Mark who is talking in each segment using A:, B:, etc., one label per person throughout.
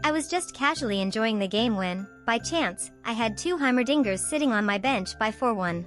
A: I was just casually enjoying the game when, by chance, I had 2 Heimerdingers sitting on my bench by 4-1.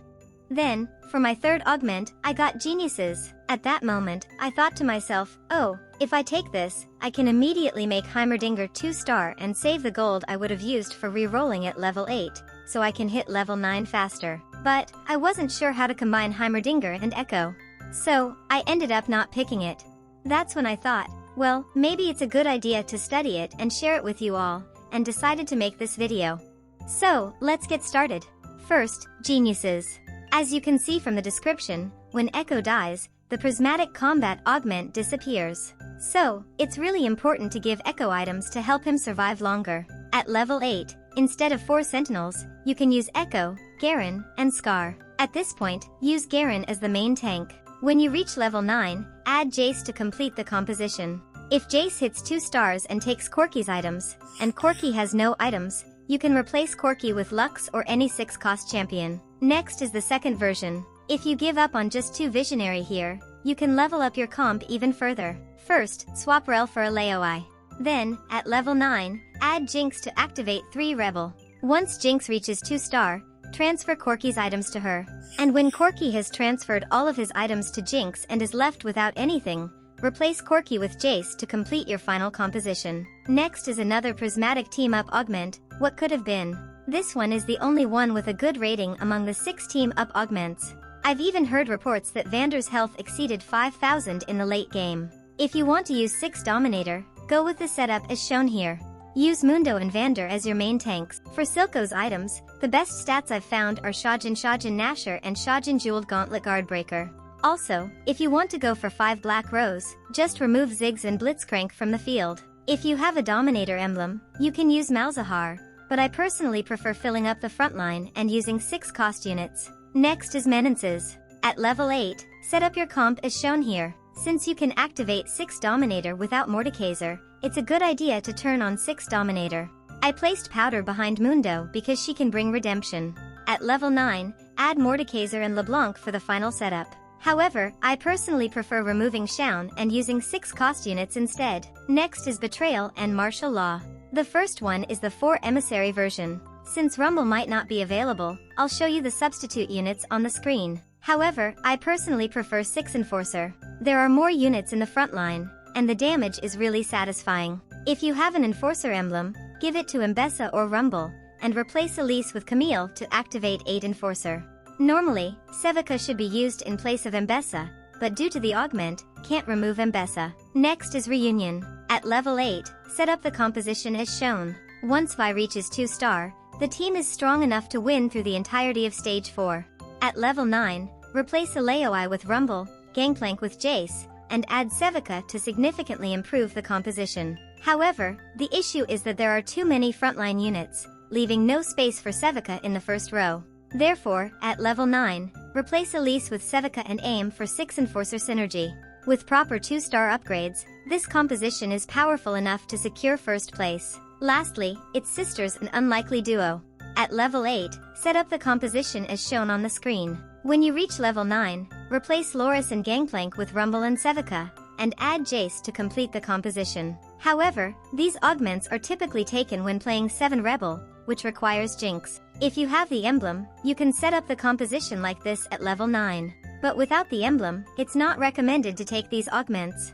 A: Then, for my third augment, I got geniuses. At that moment, I thought to myself, oh, if I take this, I can immediately make Heimerdinger 2-star and save the gold I would have used for re-rolling at level 8, so I can hit level 9 faster. But, I wasn't sure how to combine Heimerdinger and Ekko. So, I ended up not picking it. That's when I thought, well, maybe it's a good idea to study it and share it with you all, and decided to make this video. So, let's get started. First, geniuses. As you can see from the description, when Ekko dies, the prismatic combat augment disappears. So, it's really important to give Ekko items to help him survive longer. At level 8, instead of 4 sentinels, you can use Ekko, Garen, and Scar. At this point, use Garen as the main tank. When you reach level 9, add Jace to complete the composition. If Jace hits 2 stars and takes Corki's items, and Corki has no items, you can replace Corki with Lux or any 6-cost champion. Next is the second version. If you give up on just 2 visionary here, you can level up your comp even further. First, swap Rel for a Leoi. Then, at level 9, add Jinx to activate 3 Rebel. Once Jinx reaches 2-star, transfer Corki's items to her. And when Corki has transferred all of his items to Jinx and is left without anything, replace Corki with Jace to complete your final composition. Next is another prismatic team-up augment, What Could Have Been. This one is the only one with a good rating among the 6 team-up augments. I've even heard reports that Vander's health exceeded 5,000 in the late game. If you want to use 6 Dominator, go with the setup as shown here. Use Mundo and Vander as your main tanks. For Silco's items, the best stats I've found are Shojin Nasher and Shojin Jeweled Gauntlet Guardbreaker. Also, if you want to go for 5 Black Rose, just remove Ziggs and Blitzcrank from the field. If you have a Dominator emblem, you can use Malzahar, but I personally prefer filling up the front line and using 6 cost units. Next is Menaces. At level 8, set up your comp as shown here. Since you can activate 6 Dominator without Mordekaiser, it's a good idea to turn on 6 Dominator. I placed Powder behind Mundo because she can bring redemption. At level 9, add Mordekaiser and LeBlanc for the final setup. However, I personally prefer removing Shaun and using 6 cost units instead. Next is Betrayal and Martial Law. The first one is the 4 Emissary version. Since Rumble might not be available, I'll show you the substitute units on the screen. However, I personally prefer 6 Enforcer. There are more units in the front line, and the damage is really satisfying. If you have an Enforcer emblem, give it to Ambessa or Rumble, and replace Elise with Camille to activate 8 Enforcer. Normally, Sevika should be used in place of Ambessa, but due to the augment, can't remove Ambessa. Next is Reunion. At level 8, set up the composition as shown. Once Vi reaches 2-star, the team is strong enough to win through the entirety of stage 4. At level 9, replace Leoi with Rumble, Gangplank with Jace, and add Sevika to significantly improve the composition. However, the issue is that there are too many frontline units, leaving no space for Sevika in the first row. Therefore, at level 9, replace Elise with Sevika and aim for 6 Enforcer synergy. With proper 2-star upgrades, this composition is powerful enough to secure first place. Lastly, it's Sisters, an unlikely duo. At level 8, set up the composition as shown on the screen. When you reach level 9, replace Loris and Gangplank with Rumble and Sevika, and add Jace to complete the composition. However, these augments are typically taken when playing 7 Rebel, which requires Jinx. If you have the emblem, you can set up the composition like this at level 9. But without the emblem, it's not recommended to take these augments.